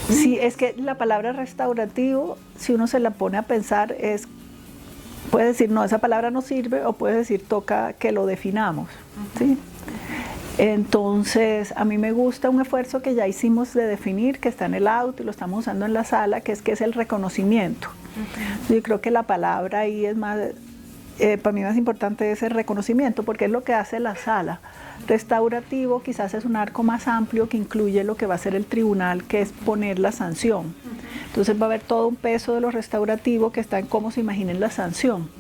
Sí, es que la palabra restaurativo, si uno se la pone a pensar, puede decir, no, esa palabra no sirve, o puede decir, toca que lo definamos, ¿sí? Entonces, a mí me gusta un esfuerzo que ya hicimos de definir, que está en el auto y lo estamos usando en la sala, que es el reconocimiento. Yo creo que la palabra ahí es más, para mí más importante es el reconocimiento, porque es lo que hace la sala. Restaurativo quizás es un arco más amplio que incluye lo que va a ser el tribunal, que es poner la sanción. Entonces va a haber todo un peso de lo restaurativo que está en cómo se imaginen la sanción.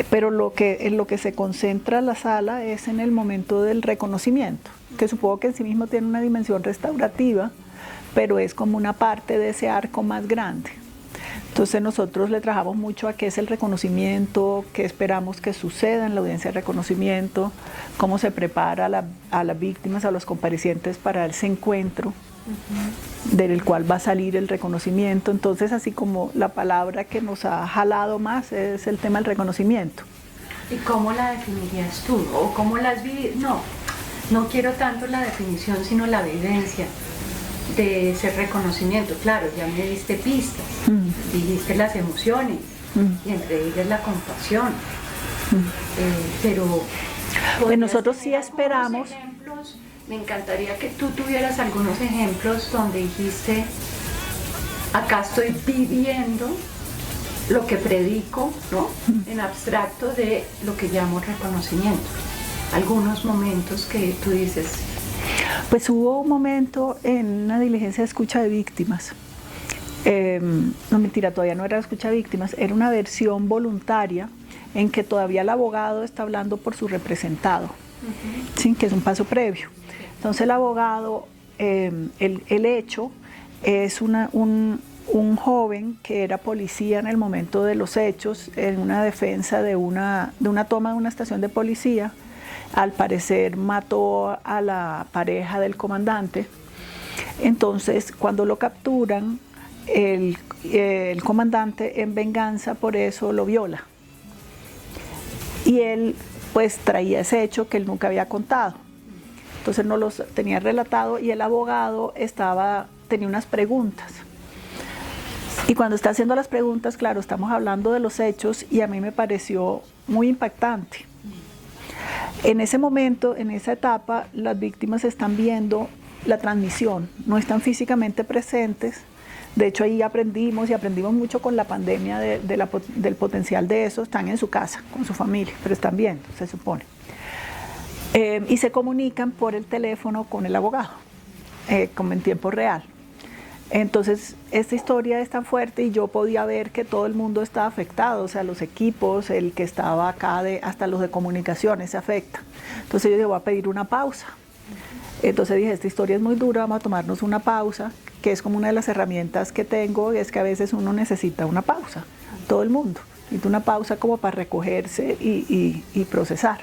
Pero en lo que se concentra la sala es en el momento del reconocimiento, que supongo que en sí mismo tiene una dimensión restaurativa, pero es como una parte de ese arco más grande. Entonces nosotros le trabajamos mucho a qué es el reconocimiento, qué esperamos que suceda en la audiencia de reconocimiento, cómo se prepara a las víctimas, a los comparecientes para ese encuentro del cual va a salir el reconocimiento. Entonces, así como la palabra que nos ha jalado más es el tema del reconocimiento. ¿Y cómo la definirías tú? ¿O cómo la has vivido? No quiero tanto la definición, sino la vivencia de ese reconocimiento. Claro, ya me diste pistas, dijiste las emociones, y entre ellas la compasión. Pero pues nosotros sí esperamos. Me encantaría que tú tuvieras algunos ejemplos donde dijiste, acá estoy viviendo lo que predico, ¿no? En abstracto de lo que llamo reconocimiento. Algunos momentos que tú dices. Pues hubo un momento en una diligencia de escucha de víctimas. No, mentira, todavía no era escucha de víctimas, era una versión voluntaria en que todavía el abogado está hablando por su representado, ¿sí? Que es un paso previo. Entonces el abogado, el hecho es un joven que era policía en el momento de los hechos, en una defensa de una toma de una estación de policía. Al parecer mató a la pareja del comandante. Entonces, cuando lo capturan, el comandante, en venganza por eso, lo viola. Y él pues traía ese hecho que él nunca había contado. Entonces no los tenía relatado, y el abogado tenía unas preguntas. Y cuando está haciendo las preguntas, claro, estamos hablando de los hechos, y a mí me pareció muy impactante. En ese momento, en esa etapa, las víctimas están viendo la transmisión, no están físicamente presentes. De hecho, ahí aprendimos mucho con la pandemia del potencial de eso. Están en su casa, con su familia, pero están viendo, se supone. Y se comunican por el teléfono con el abogado, como en tiempo real. Entonces, esta historia es tan fuerte, y yo podía ver que todo el mundo estaba afectado, o sea, los equipos, el que estaba acá, hasta los de comunicaciones se afecta. Entonces yo dije, voy a pedir una pausa. Entonces dije, esta historia es muy dura, vamos a tomarnos una pausa, que es como una de las herramientas que tengo, es que a veces uno necesita una pausa, todo el mundo, necesita una pausa como para recogerse y procesar,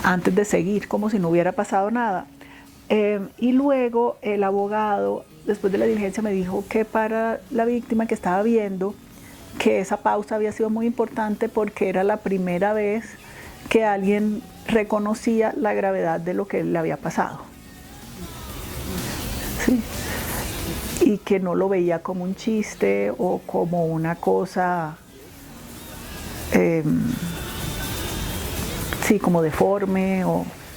antes de seguir como si no hubiera pasado nada. Y luego el abogado, después de la diligencia, me dijo que para la víctima que estaba viendo, que esa pausa había sido muy importante porque era la primera vez que alguien reconocía la gravedad de lo que le había pasado. ¿Sí? Y que no lo veía como un chiste o como una cosa, sí, como deforme,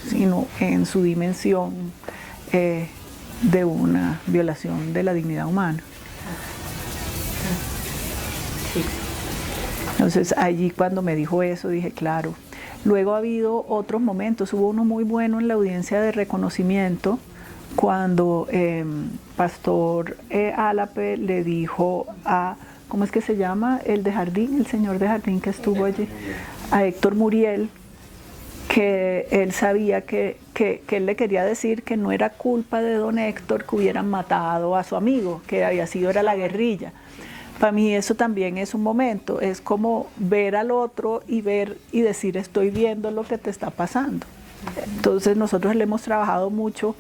sino en su dimensión de una violación de la dignidad humana. Entonces allí, cuando me dijo eso, dije, claro. Luego ha habido otros momentos. Hubo uno muy bueno en la audiencia de reconocimiento, cuando Pastor Álape le dijo a, ¿cómo es que se llama? El de Jardín, el señor de Jardín que estuvo allí, a Héctor Muriel, que él sabía que él le quería decir que no era culpa de don Héctor que hubieran matado a su amigo, que era la guerrilla. Para mí eso también es un momento, es como ver al otro y decir, estoy viendo lo que te está pasando. Entonces nosotros le hemos trabajado mucho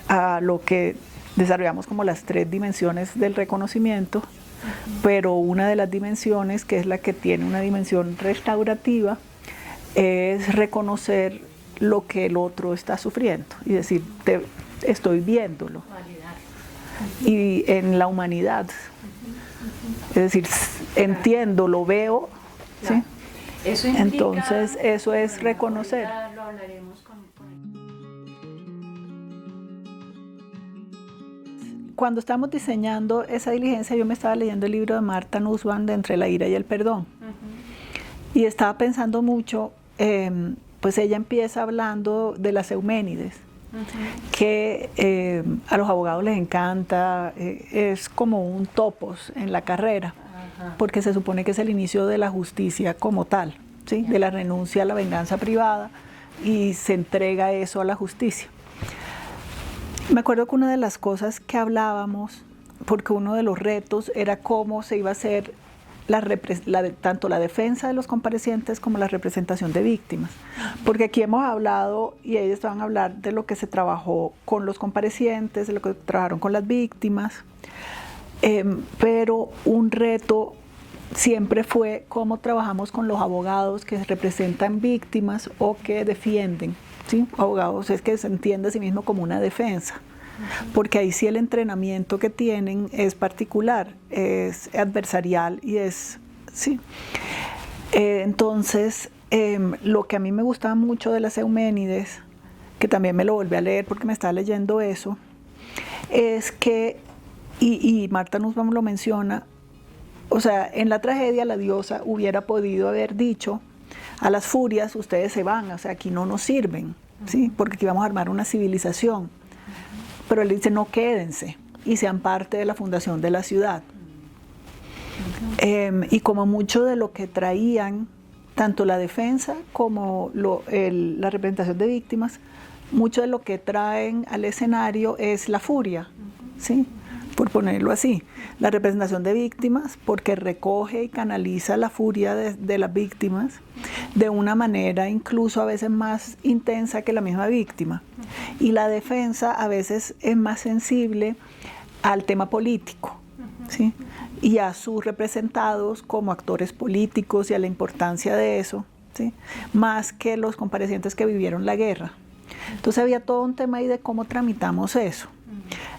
a lo que desarrollamos como las 3 dimensiones del reconocimiento, pero una de las dimensiones, que es la que tiene una dimensión restaurativa, es reconocer lo que el otro está sufriendo y decir, estoy viéndolo. y en la humanidad. Es decir, entiendo, lo veo, claro. ¿sí? Eso implica, entonces eso es reconocer. Lo hablaremos con... Cuando estamos diseñando esa diligencia, yo me estaba leyendo el libro de Martha Nussbaum de Entre la ira y el perdón. Y estaba pensando mucho, pues ella empieza hablando de las Euménides, que a los abogados les encanta, es como un topos en la carrera, porque se supone que es el inicio de la justicia como tal, ¿sí? De la renuncia a la venganza privada y se entrega eso a la justicia. Me acuerdo que una de las cosas que hablábamos, porque uno de los retos era cómo se iba a hacer tanto la defensa de los comparecientes como la representación de víctimas. Porque aquí hemos hablado, y ellos van a hablar de lo que se trabajó con los comparecientes, de lo que trabajaron con las víctimas, pero un reto siempre fue cómo trabajamos con los abogados que representan víctimas o que defienden, ¿sí? Abogados es que se entiende a sí mismo como una defensa, porque ahí sí el entrenamiento que tienen es particular, es adversarial y es, sí. Entonces, lo que a mí me gustaba mucho de las Euménides, que también me lo volví a leer porque me estaba leyendo eso, es que, y Martha Nussbaum lo menciona, o sea, en la tragedia la diosa hubiera podido haber dicho a las furias, ustedes se van, o sea, aquí no nos sirven, ¿sí? Porque aquí vamos a armar una civilización. Pero él dice, no, quédense y sean parte de la fundación de la ciudad. Y como mucho de lo que traían, tanto la defensa como la representación de víctimas, mucho de lo que traen al escenario es la furia, ¿sí? Por ponerlo así. La representación de víctimas, porque recoge y canaliza la furia de las víctimas de una manera incluso a veces más intensa que la misma víctima. Y la defensa a veces es más sensible al tema político, ¿sí? Y a sus representados como actores políticos y a la importancia de eso, ¿sí? Más que los comparecientes que vivieron la guerra. Entonces había todo un tema ahí de cómo tramitamos eso.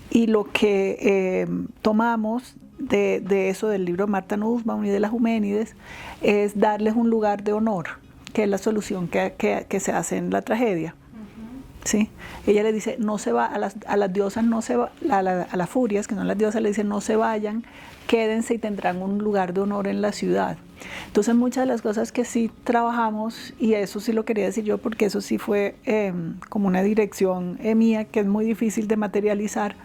Y lo que tomamos de eso, del libro de Martha Nussbaum y de las Euménides, es darles un lugar de honor, que es la solución que se hace en la tragedia. ¿Sí? Ella le dice, no se va, a las diosas no se va, a las furias, que son las diosas, le dicen, no se vayan, quédense y tendrán un lugar de honor en la ciudad. Entonces muchas de las cosas que sí trabajamos, y eso sí lo quería decir yo, porque eso sí fue como una dirección mía, que es muy difícil de materializar,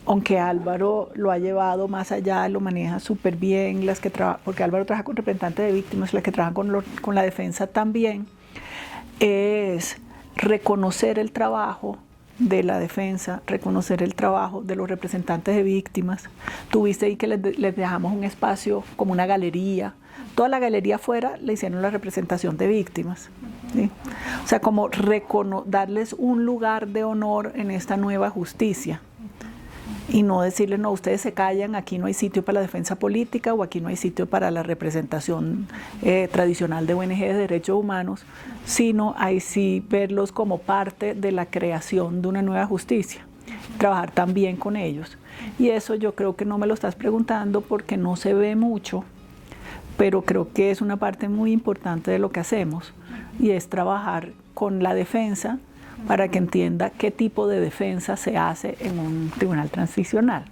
aunque Álvaro lo ha llevado más allá, lo maneja súper bien, porque Álvaro trabaja con representantes de víctimas, las que trabajan con la defensa también, es reconocer el trabajo de la defensa, reconocer el trabajo de los representantes de víctimas. Tuviste ahí que les dejamos un espacio como una galería. Toda la galería afuera le hicieron la representación de víctimas, ¿sí? O sea, como darles un lugar de honor en esta nueva justicia. Y no decirles, no, ustedes se callan, aquí no hay sitio para la defensa política o aquí no hay sitio para la representación tradicional de ONG de derechos humanos, sino ahí sí verlos como parte de la creación de una nueva justicia, trabajar también con ellos. Y eso yo creo que no me lo estás preguntando porque no se ve mucho, pero creo que es una parte muy importante de lo que hacemos, y es trabajar con la defensa para que entienda qué tipo de defensa se hace en un tribunal transicional.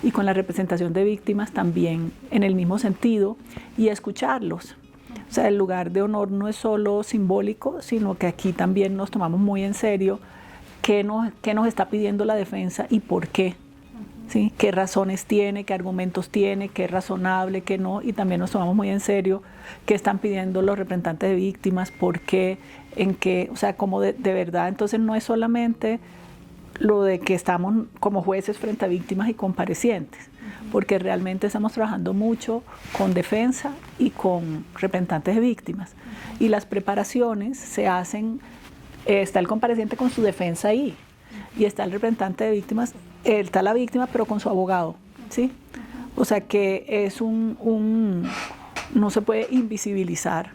Y con la representación de víctimas también en el mismo sentido, y escucharlos. O sea, el lugar de honor no es solo simbólico, sino que aquí también nos tomamos muy en serio qué nos está pidiendo la defensa y por qué. ¿Sí? ¿Qué razones tiene, qué argumentos tiene, qué es razonable, qué no? Y también nos tomamos muy en serio qué están pidiendo los representantes de víctimas, por qué, en qué, o sea, como de verdad. Entonces no es solamente lo de que estamos como jueces frente a víctimas y comparecientes, porque realmente estamos trabajando mucho con defensa y con representantes de víctimas. Y las preparaciones se hacen, está el compareciente con su defensa ahí, y está el representante de víctimas, está la víctima pero con su abogado, ¿sí? O sea que es no se puede invisibilizar.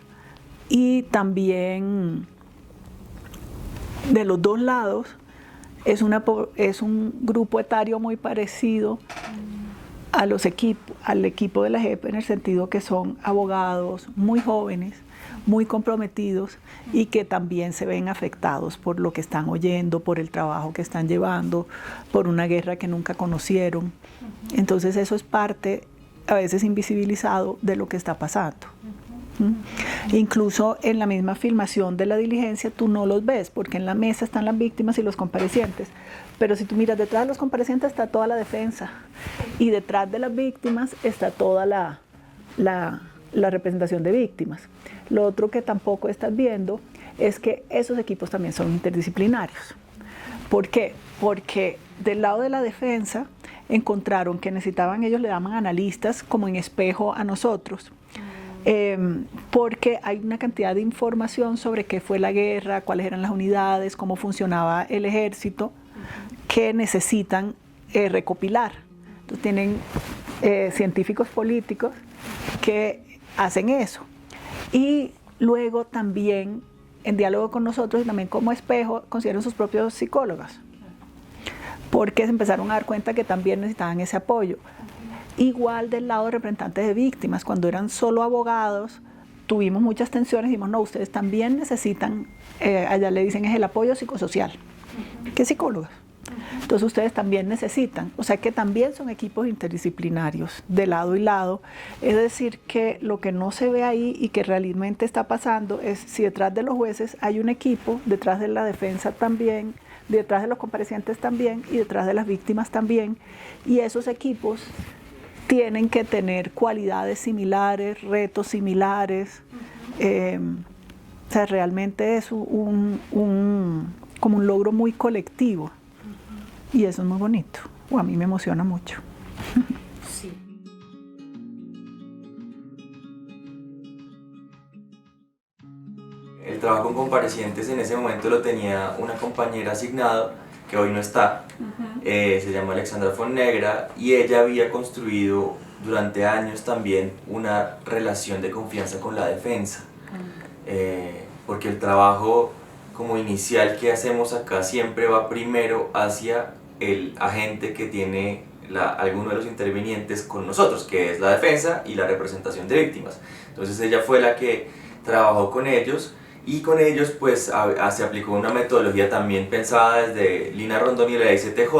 Y también de los dos lados es un grupo etario muy parecido a al equipo de la JEP, en el sentido que son abogados muy jóvenes, muy comprometidos y que también se ven afectados por lo que están oyendo, por el trabajo que están llevando, por una guerra que nunca conocieron. Entonces eso es parte, a veces invisibilizado, de lo que está pasando. Incluso en la misma filmación de la diligencia tú no los ves, porque en la mesa están las víctimas y los comparecientes, pero si tú miras detrás de los comparecientes está toda la defensa y detrás de las víctimas está toda la representación de víctimas. Lo otro que tampoco estás viendo es que esos equipos también son interdisciplinarios. ¿Por qué? Porque del lado de la defensa encontraron que necesitaban, ellos le llaman analistas, como en espejo a nosotros, porque hay una cantidad de información sobre qué fue la guerra, cuáles eran las unidades, cómo funcionaba el ejército, que necesitan recopilar. Entonces tienen científicos políticos que hacen eso. Y luego también, en diálogo con nosotros y también como espejo, consiguieron sus propios psicólogos, porque se empezaron a dar cuenta que también necesitaban ese apoyo. Igual del lado de representantes de víctimas, cuando eran solo abogados, tuvimos muchas tensiones y dijimos, no, ustedes también necesitan, allá le dicen es el apoyo psicosocial, ¿qué psicólogos? Entonces ustedes también necesitan, o sea que también son equipos interdisciplinarios de lado y lado. Es decir, que lo que no se ve ahí y que realmente está pasando es si detrás de los jueces hay un equipo, detrás de la defensa también, detrás de los comparecientes también y detrás de las víctimas también, y esos equipos tienen que tener cualidades similares, retos similares. O sea, realmente es como un logro muy colectivo. Y eso es muy bonito. A mí me emociona mucho. Sí. El trabajo con comparecientes en ese momento lo tenía una compañera asignada que hoy no está. Se llama Alexandra Fonnegra y ella había construido durante años también una relación de confianza con la defensa. Porque el trabajo como inicial que hacemos acá siempre va primero hacia el agente que tiene alguno de los intervinientes con nosotros, que es la defensa y la representación de víctimas. Entonces ella fue la que trabajó con ellos y con ellos pues se aplicó una metodología también pensada desde Lina Rondón y la ICTJ,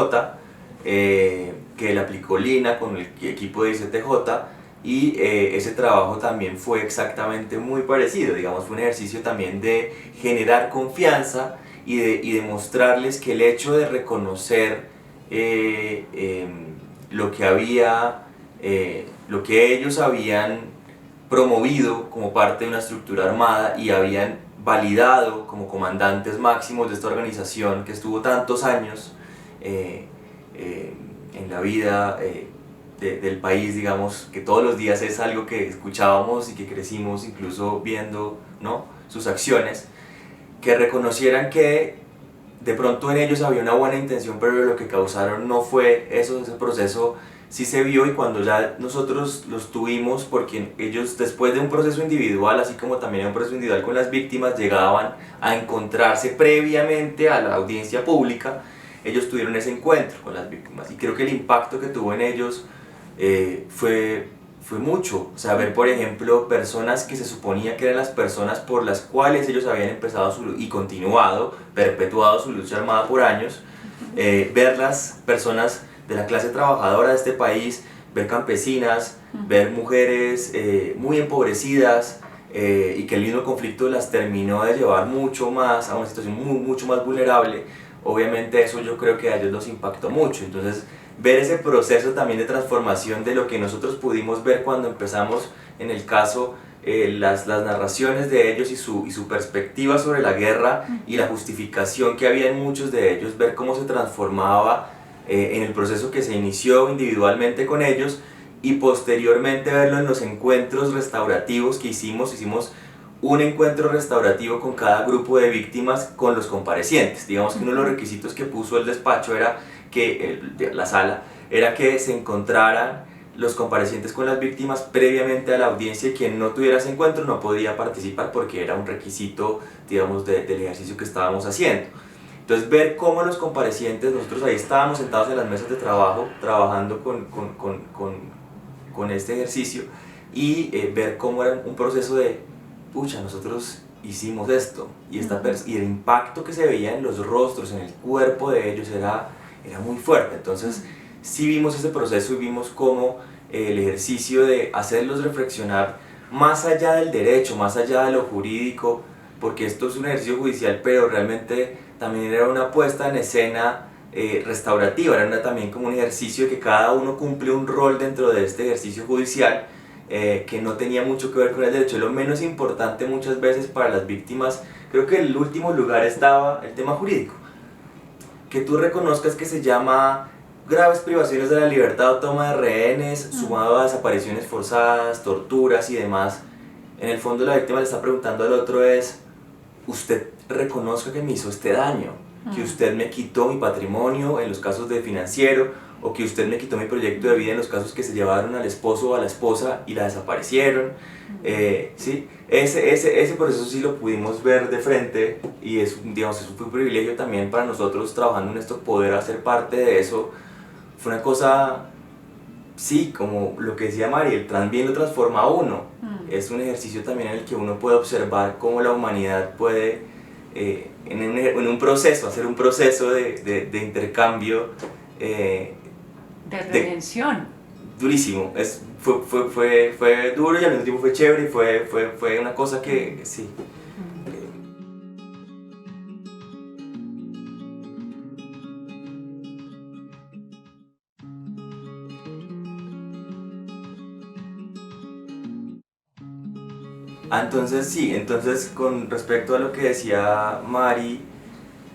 que la aplicó Lina con el equipo de ICTJ, y ese trabajo también fue exactamente muy parecido, digamos, fue un ejercicio también de generar confianza y de mostrarles que el hecho de reconocer lo que ellos habían promovido como parte de una estructura armada y habían validado como comandantes máximos de esta organización que estuvo tantos años en la vida del país, digamos, que todos los días es algo que escuchábamos y que crecimos incluso viendo, ¿no?, sus acciones, que reconocieran que de pronto en ellos había una buena intención, pero lo que causaron no fue eso. Ese proceso sí se vio, y cuando ya nosotros los tuvimos, porque ellos después de un proceso individual, así como también un proceso individual con las víctimas, llegaban a encontrarse previamente a la audiencia pública, ellos tuvieron ese encuentro con las víctimas, y creo que el impacto que tuvo en ellos fue mucho. O sea, ver por ejemplo personas que se suponía que eran las personas por las cuales ellos habían empezado y continuado, perpetuado su lucha armada por años, ver las personas de la clase trabajadora de este país, ver campesinas, ver mujeres muy empobrecidas, y que el mismo conflicto las terminó de llevar mucho más a una situación mucho más vulnerable. Obviamente eso yo creo que a ellos los impactó mucho. Entonces ver ese proceso también de transformación de lo que nosotros pudimos ver cuando empezamos, en el caso, las narraciones de ellos y su perspectiva sobre la guerra y la justificación que había en muchos de ellos, ver cómo se transformaba en el proceso que se inició individualmente con ellos, y posteriormente verlo en los encuentros restaurativos que hicimos un encuentro restaurativo con cada grupo de víctimas con los comparecientes. Digamos que uno de los requisitos que puso el despacho era que la sala era que se encontraran los comparecientes con las víctimas previamente a la audiencia, y quien no tuviera ese encuentro no podía participar porque era un requisito, digamos, del ejercicio que estábamos haciendo. Entonces ver cómo los comparecientes, nosotros ahí estábamos sentados en las mesas de trabajo, trabajando con este ejercicio, y ver cómo era un proceso de, pucha, nosotros hicimos esto, y, y el impacto que se veía en los rostros, en el cuerpo de ellos era muy fuerte. Entonces sí vimos ese proceso y vimos cómo el ejercicio de hacerlos reflexionar más allá del derecho, más allá de lo jurídico, porque esto es un ejercicio judicial, pero realmente también era una puesta en escena restaurativa, era también como un ejercicio de que cada uno cumple un rol dentro de este ejercicio judicial que no tenía mucho que ver con el derecho. Lo menos importante muchas veces para las víctimas, creo que en el último lugar estaba el tema jurídico, que tú reconozcas que se llama graves privaciones de la libertad o toma de rehenes, sumado a desapariciones forzadas, torturas y demás. En el fondo la víctima le está preguntando al otro es, usted reconozca que me hizo este daño, que usted me quitó mi patrimonio en los casos de financiero, o que usted me quitó mi proyecto de vida en los casos que se llevaron al esposo o a la esposa y la desaparecieron. ¿Sí? Ese proceso sí lo pudimos ver de frente, y digamos, eso fue un privilegio también para nosotros trabajando en esto, poder hacer parte de eso. Fue una cosa, sí, como lo que decía Mari, el bien lo transforma a uno. Es un ejercicio también en el que uno puede observar cómo la humanidad puede, en un proceso, hacer un proceso de intercambio. De redención. Durísimo, fue duro y al mismo tiempo fue chévere, y fue una cosa que, sí. Entonces sí, entonces con respecto a lo que decía Mari,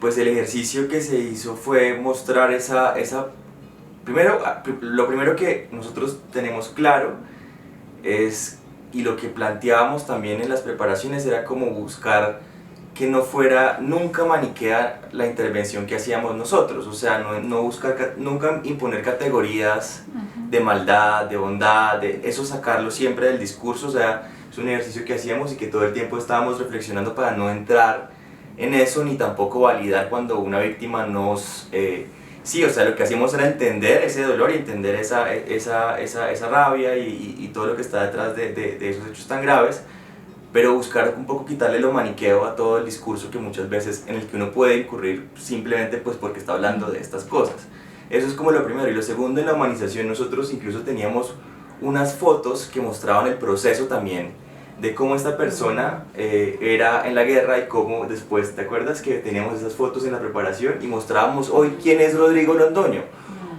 pues el ejercicio que se hizo fue mostrar lo primero que nosotros tenemos claro es, y lo que planteábamos también en las preparaciones, era como buscar que no fuera nunca maniquea la intervención que hacíamos nosotros, o sea, no buscar nunca imponer categorías de maldad, de bondad, eso sacarlo siempre del discurso. O sea, es un ejercicio que hacíamos y que todo el tiempo estábamos reflexionando para no entrar en eso, ni tampoco validar cuando una víctima nos... sí, o sea, lo que hacíamos era entender ese dolor y entender esa rabia y todo lo que está detrás de esos hechos tan graves, pero buscar un poco quitarle lo maniqueo a todo el discurso que muchas veces en el que uno puede incurrir simplemente pues porque está hablando de estas cosas. Eso es como lo primero. Y lo segundo, en la humanización nosotros incluso teníamos unas fotos que mostraban el proceso también de cómo esta persona era en la guerra y cómo después, ¿te acuerdas que teníamos esas fotos en la preparación y mostrábamos hoy quién es Rodrigo Londoño?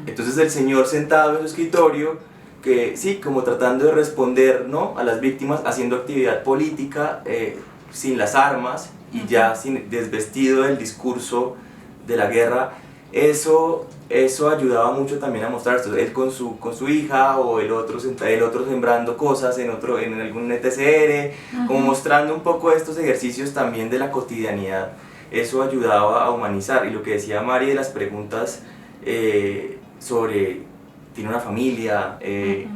Entonces el señor sentado en su escritorio, que sí, como tratando de responder, ¿no?, a las víctimas, haciendo actividad política sin las armas y ya desvestido del discurso de la guerra. Eso ayudaba mucho también a mostrar esto, él con su hija, o el otro sembrando cosas en algún ETCR, como mostrando un poco estos ejercicios también de la cotidianidad. Eso ayudaba a humanizar. Y lo que decía Mari de las preguntas sobre, ¿tiene una familia? ¿Qué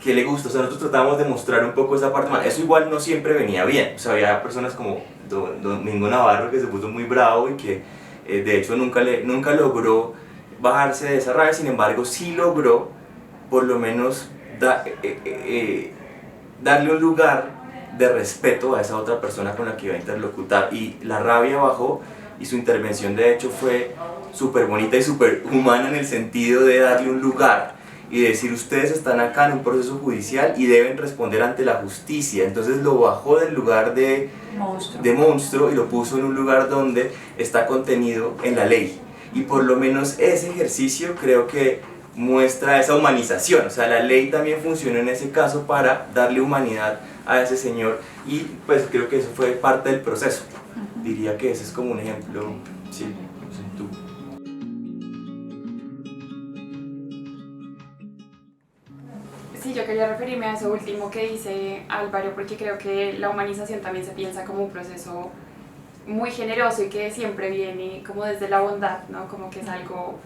le gusta? O sea, nosotros tratábamos de mostrar un poco esa parte. Eso igual no siempre venía bien. O sea, había personas como Domingo Navarro, que se puso muy bravo y que de hecho nunca logró bajarse de esa rabia. Sin embargo, sí logró por lo menos darle un lugar de respeto a esa otra persona con la que iba a interlocutar, y la rabia bajó, y su intervención de hecho fue súper bonita y súper humana en el sentido de darle un lugar y decir, ustedes están acá en un proceso judicial y deben responder ante la justicia. Entonces lo bajó del lugar de monstruo y lo puso en un lugar donde está contenido en la ley. Y por lo menos ese ejercicio creo que muestra esa humanización. O sea, la ley también funcionó en ese caso para darle humanidad a ese señor, y pues creo que eso fue parte del proceso. Diría que ese es como un ejemplo. Sí, no sé, tú. Sí, yo quería referirme a eso último que dice Álvaro, porque creo que la humanización también se piensa como un proceso muy generoso y que siempre viene como desde la bondad, ¿no? Como que es algo,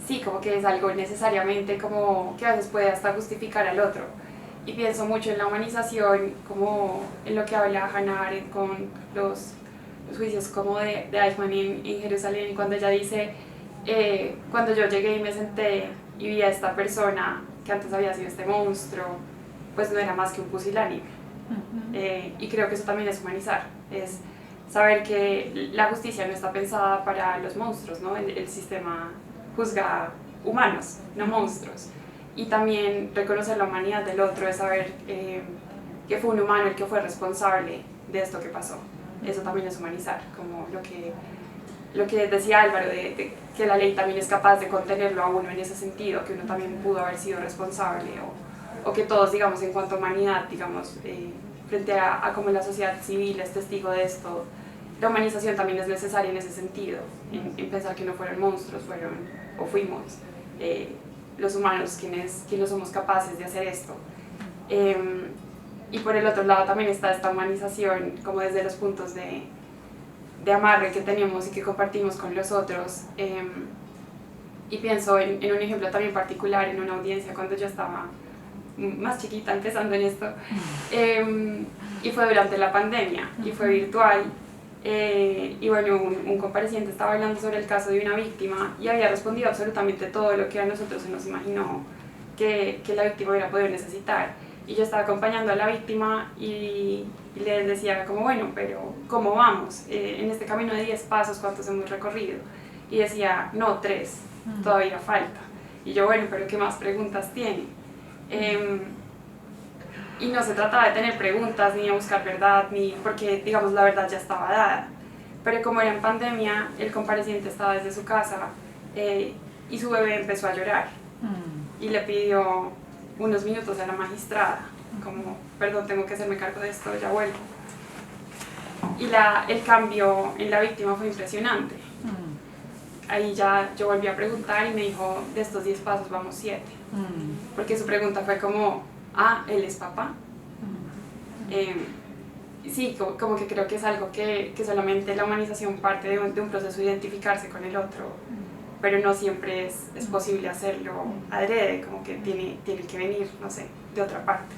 sí, como que es algo necesariamente como que a veces puede hasta justificar al otro. Y pienso mucho en la humanización, como en lo que habla Hannah Arendt con los juicios como de Eichmann en Jerusalén, cuando ella dice, cuando yo llegué y me senté y vi a esta persona que antes había sido este monstruo, pues no era más que un pusilánime. Y creo que eso también es humanizar, es saber que la justicia no está pensada para los monstruos, ¿no? El sistema juzga humanos, no monstruos. Y también reconocer la humanidad del otro, es saber que fue un humano el que fue responsable de esto que pasó. Eso también es humanizar, como lo que decía Álvaro, de que la ley también es capaz de contenerlo a uno en ese sentido, que uno también pudo haber sido responsable, o que todos, digamos, en cuanto a humanidad, digamos, frente a cómo la sociedad civil es testigo de esto, la humanización también es necesaria en ese sentido, en pensar que no fueron monstruos, fuimos los humanos quienes somos capaces de hacer esto. Y por el otro lado también está esta humanización como desde los puntos de amarre que tenemos y que compartimos con los otros. Y pienso en un ejemplo también particular, en una audiencia cuando yo estaba más chiquita empezando en esto, y fue durante la pandemia y fue virtual. Y bueno, un compareciente estaba hablando sobre el caso de una víctima y había respondido absolutamente todo lo que a nosotros se nos imaginó que la víctima hubiera podido necesitar. Y yo estaba acompañando a la víctima y le decía como, bueno, pero ¿cómo vamos? En este camino de 10 pasos, ¿cuántos hemos recorrido? Y decía, no, 3, todavía falta. Y yo, bueno, pero ¿qué más preguntas tiene? Y no se trataba de tener preguntas ni de buscar verdad, ni porque, digamos, la verdad ya estaba dada. Pero como era en pandemia, el compareciente estaba desde su casa y su bebé empezó a llorar. Y le pidió unos minutos a la magistrada, como, perdón, tengo que hacerme cargo de esto, ya vuelvo. Y el cambio en la víctima fue impresionante. Ahí ya yo volví a preguntar y me dijo, de estos 10 pasos vamos 7. Porque su pregunta fue como, ¿él es papá? Sí, como que creo que es algo que solamente la humanización parte de un proceso de identificarse con el otro, pero no siempre es posible hacerlo adrede, como que tiene que venir, no sé, de otra parte.